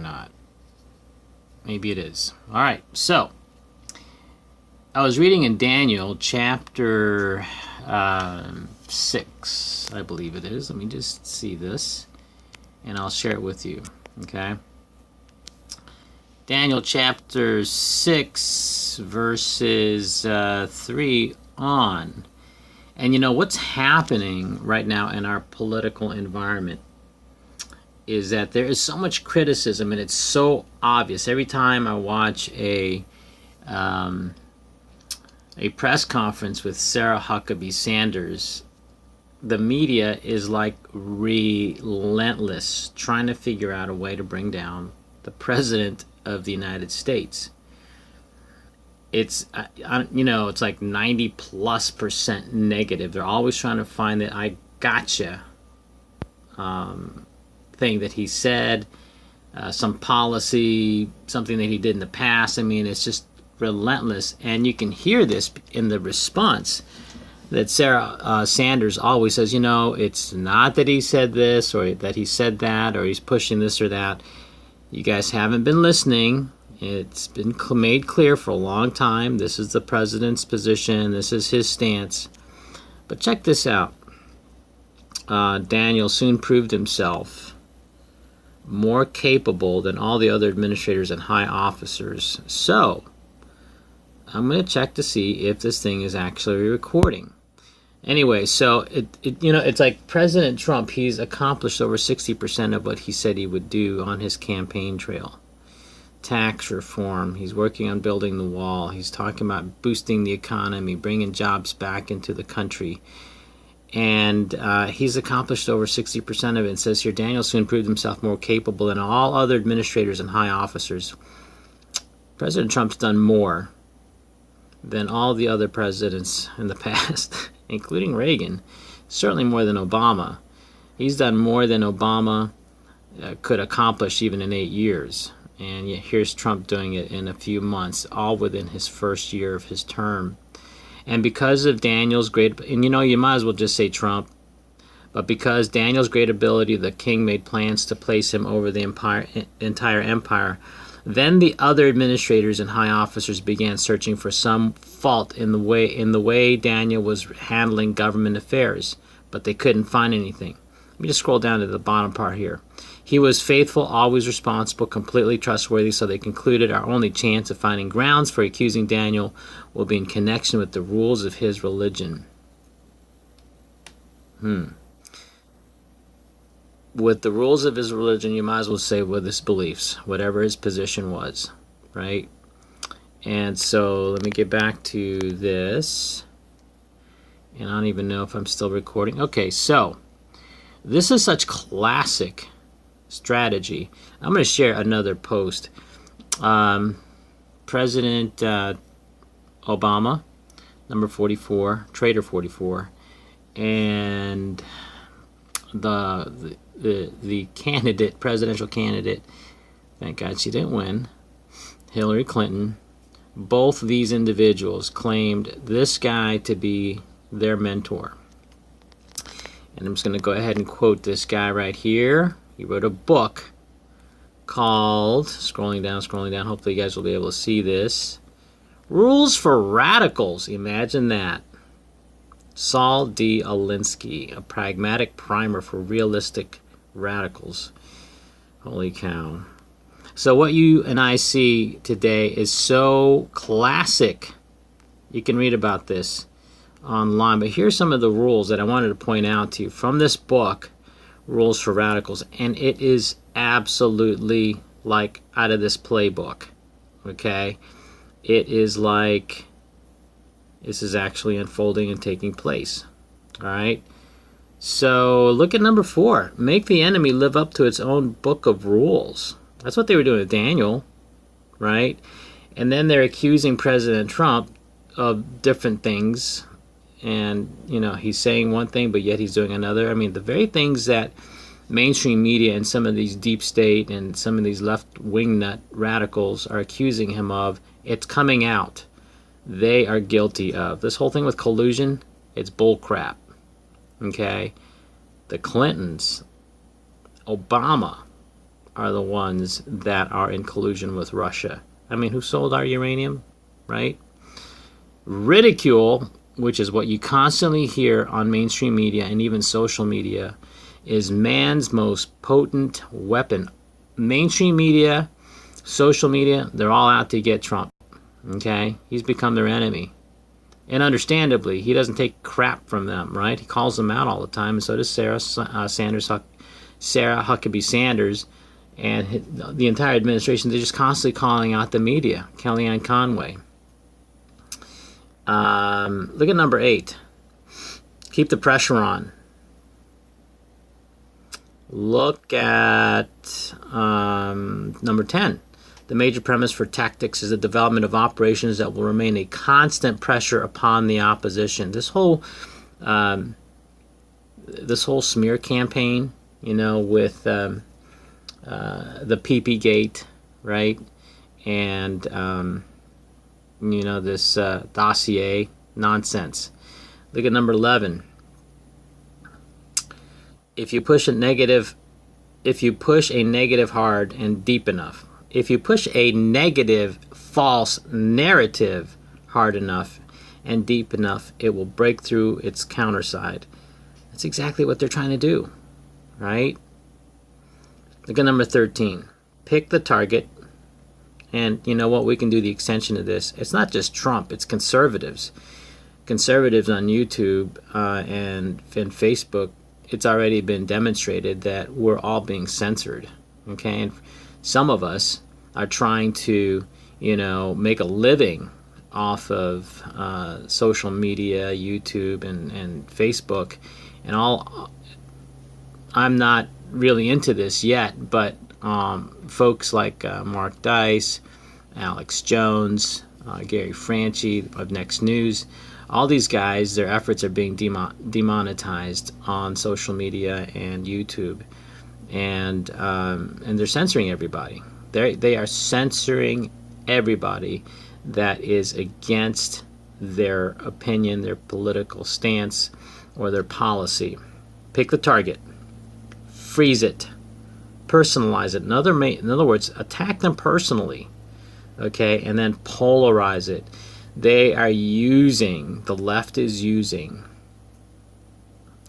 not. Maybe it is. All right, so I was reading in Daniel chapter 6, I believe it is. Let me just see this, and I'll share it with you, okay? Daniel chapter 6, verses 3 on. And you know, what's happening right now in our political environment is that there is so much criticism, and it's so obvious. Every time I watch a press conference with Sarah Huckabee Sanders, the media is like relentless, trying to figure out a way to bring down the president of the United States. It's it's like 90+% negative. They're always trying to find that I gotcha thing that he said, some policy, something that he did in the past. I mean, it's just relentless, and you can hear this in the response that Sarah Sanders always says, it's not that he said this or that he said that or he's pushing this or that. You guys haven't been listening. It's been made clear for a long time. This is the president's position. This is his stance. But check this out. Daniel soon proved himself more capable than all the other administrators and high officers. So, I'm going to check to see if this thing is actually recording. Anyway, so it's like President Trump, he's accomplished over 60% of what he said he would do on his campaign trail. Tax reform, he's working on building the wall, he's talking about boosting the economy, bringing jobs back into the country. And he's accomplished over 60% of it. It says here, Daniel soon proved himself more capable than all other administrators and high officers. President Trump's done more than all the other presidents in the past, including Reagan, certainly more than Obama. He's done more than Obama could accomplish even in 8 years. And yet here's Trump doing it in a few months, all within his first year of his term. And because of Daniel's great, and you might as well just say Trump, but because Daniel's great ability, the king made plans to place him over the entire empire. Then the other administrators and high officers began searching for some fault in the way Daniel was handling government affairs, but they couldn't find anything. Let me just scroll down to the bottom part here. He was faithful, always responsible, completely trustworthy, so they concluded our only chance of finding grounds for accusing Daniel will be in connection with the rules of his religion. With the rules of his religion, you might as well say with his beliefs, whatever his position was, right? And so let me get back to this. And I don't even know if I'm still recording. Okay, so this is such classic strategy. I'm going to share another post. President Obama, number 44, Trader 44, and the candidate, presidential candidate, thank God she didn't win, Hillary Clinton, both these individuals claimed this guy to be their mentor. And I'm just going to go ahead and quote this guy right here. He wrote a book called, scrolling down, hopefully you guys will be able to see this, Rules for Radicals. Imagine that. Saul D. Alinsky, a pragmatic primer for realistic radicals. Holy cow. So what you and I see today is so classic. You can read about this online, but here's some of the rules that I wanted to point out to you from this book, Rules for Radicals, and it is absolutely like out of this playbook, okay? It is like this is actually unfolding and taking place, all right? So look at number 4. Make the enemy live up to its own book of rules. That's what they were doing with Daniel, right? And then they're accusing President Trump of different things. And, he's saying one thing, but yet he's doing another. I mean, the very things that mainstream media and some of these deep state and some of these left-wing nut radicals are accusing him of, it's coming out. They are guilty of. This whole thing with collusion, it's bull crap. Okay? The Clintons, Obama, are the ones that are in collusion with Russia. I mean, who sold our uranium, right? Ridicule, which is what you constantly hear on mainstream media and even social media, is man's most potent weapon. Mainstream media, social media, they're all out to get Trump. Okay? He's become their enemy. And understandably, he doesn't take crap from them, right? He calls them out all the time, and so does Sarah Huckabee Sanders, and the entire administration. They're just constantly calling out the media. Kellyanne Conway. Look at number 8. Keep the pressure on. Look at number 10. The major premise for tactics is the development of operations that will remain a constant pressure upon the opposition. This whole smear campaign, with the PP Gate, right, and this dossier nonsense. Look at number 11. If you push a negative hard and deep enough, if you push a negative false narrative hard enough and deep enough, it will break through its counterside. That's exactly what they're trying to do, right? Look at number 13. Pick the target. And you know what? We can do the extension of this. It's not just Trump. It's conservatives. Conservatives on YouTube and Facebook. It's already been demonstrated that we're all being censored. Okay, and some of us are trying to, make a living off of social media, YouTube, and Facebook, and all. I'm not really into this yet, but folks like Mark Dice, Alex Jones, Gary Franchi of Next News, all these guys, their efforts are being demonetized on social media and YouTube, and they're censoring everybody. They are censoring everybody that is against their opinion, their political stance, or their policy. Pick the target, freeze it, personalize it. In other words, attack them personally, okay, and then polarize it. The left is using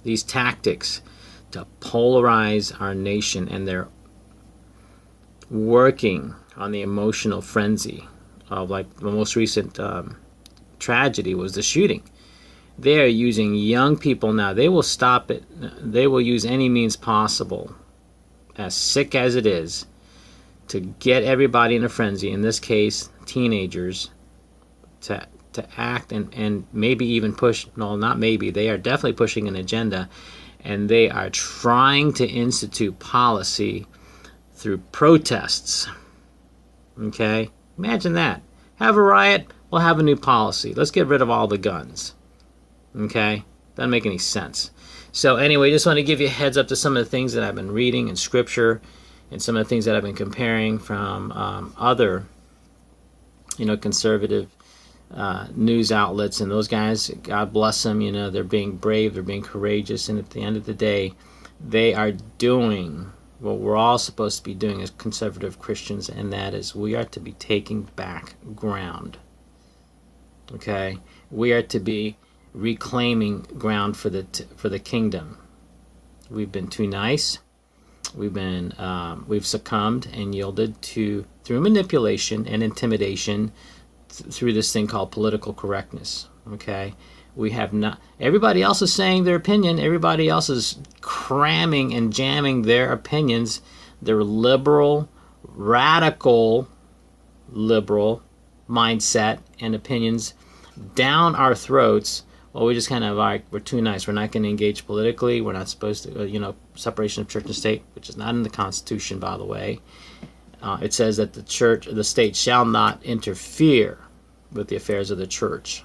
these tactics to polarize our nation, and they're working on the emotional frenzy of, like, the most recent tragedy was the shooting. They are using young people now. They will stop it. They will use any means possible, as sick as it is, to get everybody in a frenzy, in this case teenagers, to act and maybe even push, no, not maybe, they are definitely pushing an agenda, and they are trying to institute policy through protests. Okay? Imagine that. Have a riot, we'll have a new policy. Let's get rid of all the guns. Okay? Doesn't make any sense. So anyway, just want to give you a heads up to some of the things that I've been reading in Scripture, and some of the things that I've been comparing from other, conservative news outlets. And those guys, God bless them, they're being brave, they're being courageous, and at the end of the day, they are doing what we're all supposed to be doing as conservative Christians, and that is we are to be taking back ground. Okay? We are to be reclaiming ground for the kingdom. We've been too nice. We've succumbed and yielded through manipulation and intimidation through this thing called political correctness. Okay? We have not. Everybody else is saying their opinion. Everybody else is cramming and jamming their opinions, their radical liberal mindset and opinions down our throats. Well, we just kind of like, we're too nice. We're not going to engage politically. We're not supposed to, separation of church and state, which is not in the Constitution, by the way. It says that the state shall not interfere with the affairs of the church.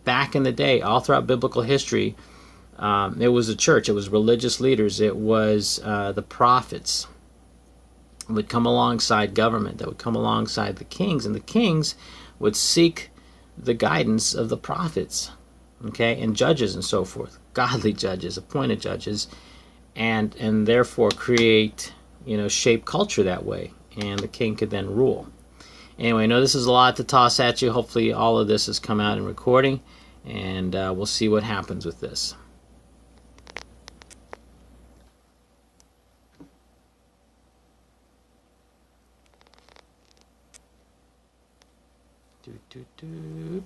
Back in the day, all throughout biblical history, it was the church, it was religious leaders, it was the prophets would come alongside government, that would come alongside the kings, and the kings would seek the guidance of the prophets, okay, and judges and so forth, godly judges, appointed judges, and therefore create, shape culture that way, and the king could then rule. Anyway, I know this is a lot to toss at you. Hopefully all of this has come out in recording, and we'll see what happens with this. Doot, doot, doot.